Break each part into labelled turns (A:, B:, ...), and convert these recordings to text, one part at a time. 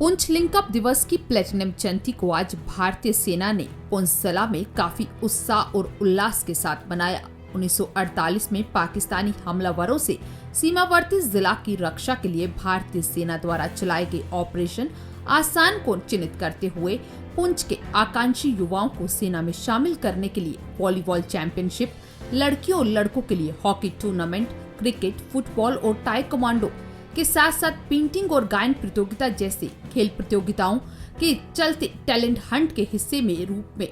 A: Poonch linkup दिवस की platinum जयंती को आज भारतीय सेना ने पुंछ जिला में काफी उत्साह और उल्लास के साथ मनाया। 1948 में पाकिस्तानी हमलावरों से सीमावर्ती जिला की रक्षा के लिए भारतीय सेना द्वारा चलाए गए ऑपरेशन आसान को चिन्हित करते हुए पुंछ के आकांक्षी युवाओं को सेना में शामिल करने के लिए वॉलीबॉल चैंपियनशिप, लड़कियों और लड़कों के लिए हॉकी टूर्नामेंट, क्रिकेट, फुटबॉल और ताइक्वांडो के साथ साथ पेंटिंग और गायन प्रतियोगिता जैसे खेल प्रतियोगिताओं के चलते टैलेंट हंट के हिस्से में रूप में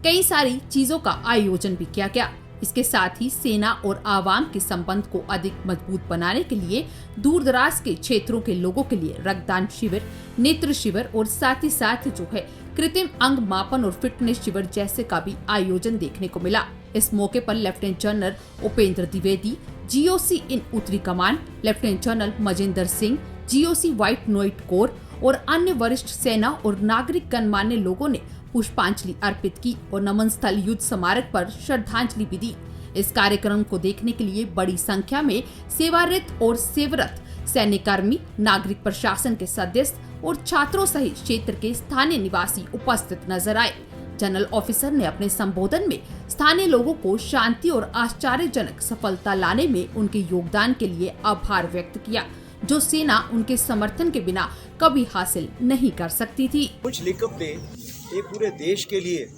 A: कई सारी चीजों का आयोजन भी किया गया। इसके साथ ही सेना और आवाम के संबंध को अधिक मजबूत बनाने के लिए दूर दराज के क्षेत्रों के लोगों के लिए रक्तदान शिविर, नेत्र शिविर और साथ ही साथ जो है कृत्रिम अंग मापन और फिटनेस शिविर जैसे का भी आयोजन देखने को मिला। इस मौके पर lieutenant general Upendra Dwivedi, GOC in उत्तरी कमान, lieutenant general Majendra Singh, GOC white knight corps और अन्य वरिष्ठ सेना और नागरिक गणमान्य लोगों ने पुष्पांजलि अर्पित की और नमन स्थल युद्ध स्मारक पर श्रद्धांजलि भी दी। इस कार्यक्रम को देखने के लिए बड़ी संख्या में सेवारत और सेवारत सैन्य कर्मी, नागरिक प्रशासन के सदस्य और छात्रों सहित क्षेत्र के स्थानीय निवासी उपस्थित नजर आए। जनरल ऑफिसर ने अपने संबोधन में स्थानीय लोगों को शांति और आश्चर्यजनक सफलता लाने में उनके योगदान के लिए आभार व्यक्त किया, जो सेना उनके समर्थन के बिना कभी हासिल नहीं कर सकती थी।
B: पुंछ लिंकअप डे एक पूरे देश के लिए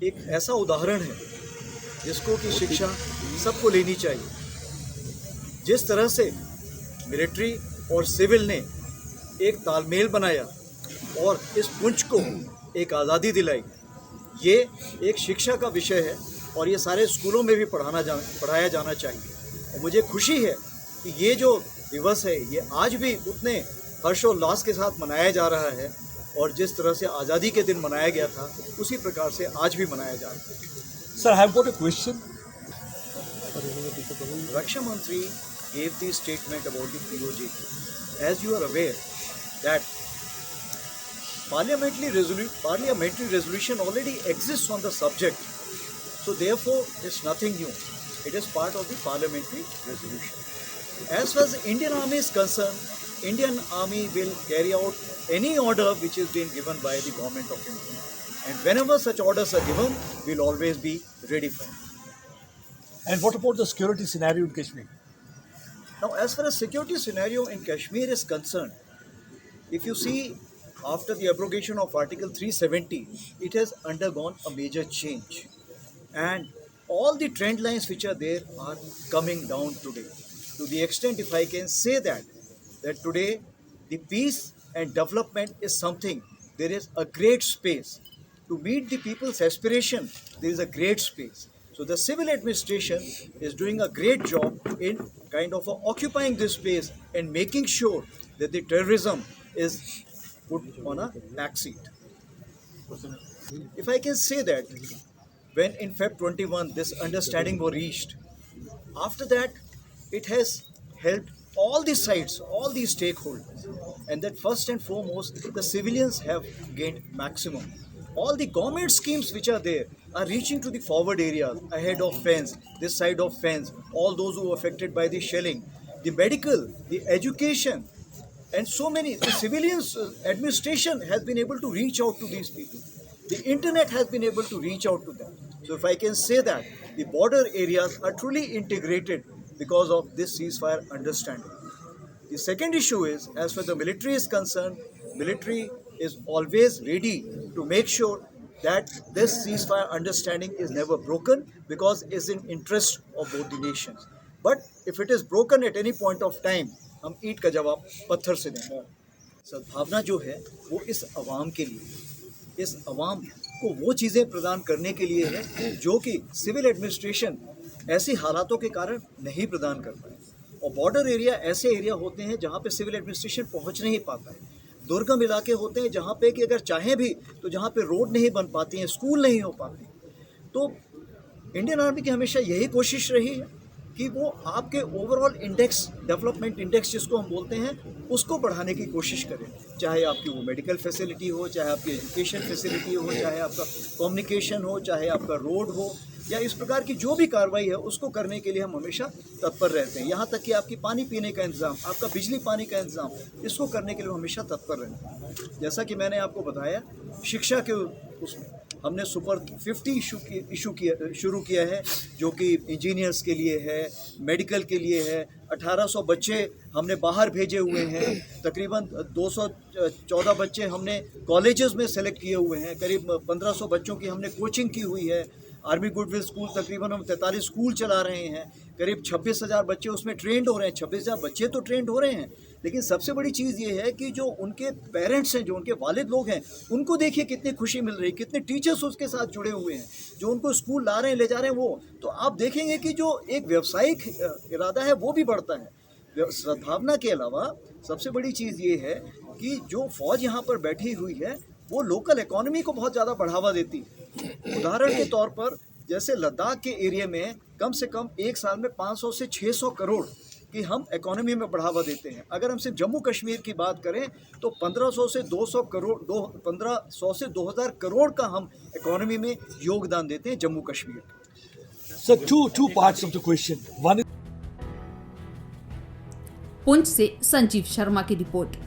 B: एक ऐसा उदाहरण है जिसको की शिक्षा सबको लेनी चाहिए। जिस तरह से मिलिट्री और सिविल ने एक तालमेल बनाया और इस पुंछ को एक आज़ादी दिलाई, ये एक शिक्षा का विषय है और ये सारे स्कूलों में भी पढ़ाया जाना चाहिए। और मुझे खुशी है कि ये जो दिवस है ये आज भी उतने हर्षोल्लास के साथ मनाया जा रहा है और जिस तरह से आज़ादी के दिन मनाया गया था उसी प्रकार से आज भी मनाया जा रहा है।
C: Sir, I have got a question.
B: Raksha Mantri gave the statement about the POJ. As you are aware that parliamentary resolution already exists on the subject, so therefore it's nothing new. It is part of the parliamentary resolution. As far as the Indian Army is concerned, Indian Army will carry out any order which is being given by the government of India. And whenever such orders are given, we'll always be ready for it.
C: And what about the security scenario in Kashmir?
B: Now, as far as security scenario in Kashmir is concerned, if you see after the abrogation of Article 370, it has undergone a major change. And all the trend lines which are there are coming down today. To the extent, if I can say that today the peace and development is something, there is a great space. To meet the people's aspiration, there is a great space. So the civil administration is doing a great job in kind of occupying this space and making sure that the terrorism is put on a backseat. If I can say that, when in Feb 21 this understanding was reached, after that it has helped all the sides, all the stakeholders, and that first and foremost the civilians have gained maximum. All the government schemes which are there are reaching to the forward areas, ahead of fence, this side of fence, all those who are affected by the shelling, the medical, the education, and so many, the civilians administration has been able to reach out to these people. The internet has been able to reach out to them. So if I can say that, the border areas are truly integrated because of this ceasefire understanding. The second issue is, as far as the military is concerned, military is always ready to make sure that this ceasefire understanding is never broken because it's in interest of both the nations. But if it is broken at any point of time, हम ईंट का जवाब पत्थर से देंगे। सद्भावना जो है वो इस अवाम के लिए, इस अवाम को वो चीज़ें प्रदान करने के लिए है जो कि सिविल एडमिनिस्ट्रेशन ऐसी हालातों के कारण नहीं प्रदान कर पाए। और बॉर्डर एरिया ऐसे एरिया होते हैं जहाँ पे सिविल एडमिनिस्ट्रेशन पहुँच नहीं पाता है। दुर्गम इलाके होते हैं जहाँ पे कि अगर चाहें भी तो जहाँ पे रोड नहीं बन पाती हैं, स्कूल नहीं हो पाते। तो इंडियन आर्मी की हमेशा यही कोशिश रही है कि वो आपके ओवरऑल इंडेक्स, डेवलपमेंट इंडेक्स जिसको हम बोलते हैं, उसको बढ़ाने की कोशिश करें। चाहे आपकी वो मेडिकल फैसिलिटी हो, चाहे आपकी एजुकेशन फैसिलिटी हो, चाहे आपका कम्युनिकेशन हो, चाहे आपका रोड हो, या इस प्रकार की जो भी कार्रवाई है उसको करने के लिए हम हमेशा तत्पर रहते हैं। यहाँ तक कि आपकी पानी पीने का इंतज़ाम, आपका बिजली पानी का इंतज़ाम, इसको करने के लिए हमेशा तत्पर रहते हैं। जैसा कि मैंने आपको बताया, शिक्षा के उसमें हमने सुपर 50 शुरू किया है, जो कि इंजीनियर्स के लिए है, मेडिकल के लिए है। 1800 बच्चे हमने बाहर भेजे हुए हैं, तकरीबन 214 बच्चे हमने कॉलेजेस में सेलेक्ट किए हुए हैं, करीब 1500 बच्चों की हमने कोचिंग की हुई है। आर्मी गुडविल स्कूल तकरीबन हम 43 स्कूल चला रहे हैं, करीब 26,000 बच्चे उसमें ट्रेंड हो रहे हैं। 26,000 बच्चे तो ट्रेंड हो रहे हैं, लेकिन सबसे बड़ी चीज़ ये है कि जो उनके पेरेंट्स हैं, जो उनके वालिद लोग हैं, उनको देखिए कितनी खुशी मिल रही है, कितने टीचर्स उसके साथ जुड़े हुए हैं, जो उनको स्कूल ला रहे हैं, ले जा रहे हैं। वो तो आप देखेंगे कि जो एक व्यावसायिक इरादा है वो भी बढ़ता है। सद्भावना के अलावा सबसे बड़ी चीज़ ये है कि जो फौज यहाँ पर बैठी हुई है वो लोकल इकोनॉमी को बहुत ज़्यादा बढ़ावा देती है। उदाहरण के तौर पर जैसे लद्दाख के एरिया में कम से कम एक साल में 500 से 600 करोड़ की हम इकोनॉमी में बढ़ावा देते हैं। अगर हम सिर्फ जम्मू कश्मीर की बात करें तो 1500 से 200 करोड़ 1500 से 2000 करोड़ का हम इकोनॉमी में योगदान देते हैं Jammu Kashmir.
C: Sir, two parts of the question. One is
A: Poonch से संजीव शर्मा की रिपोर्ट।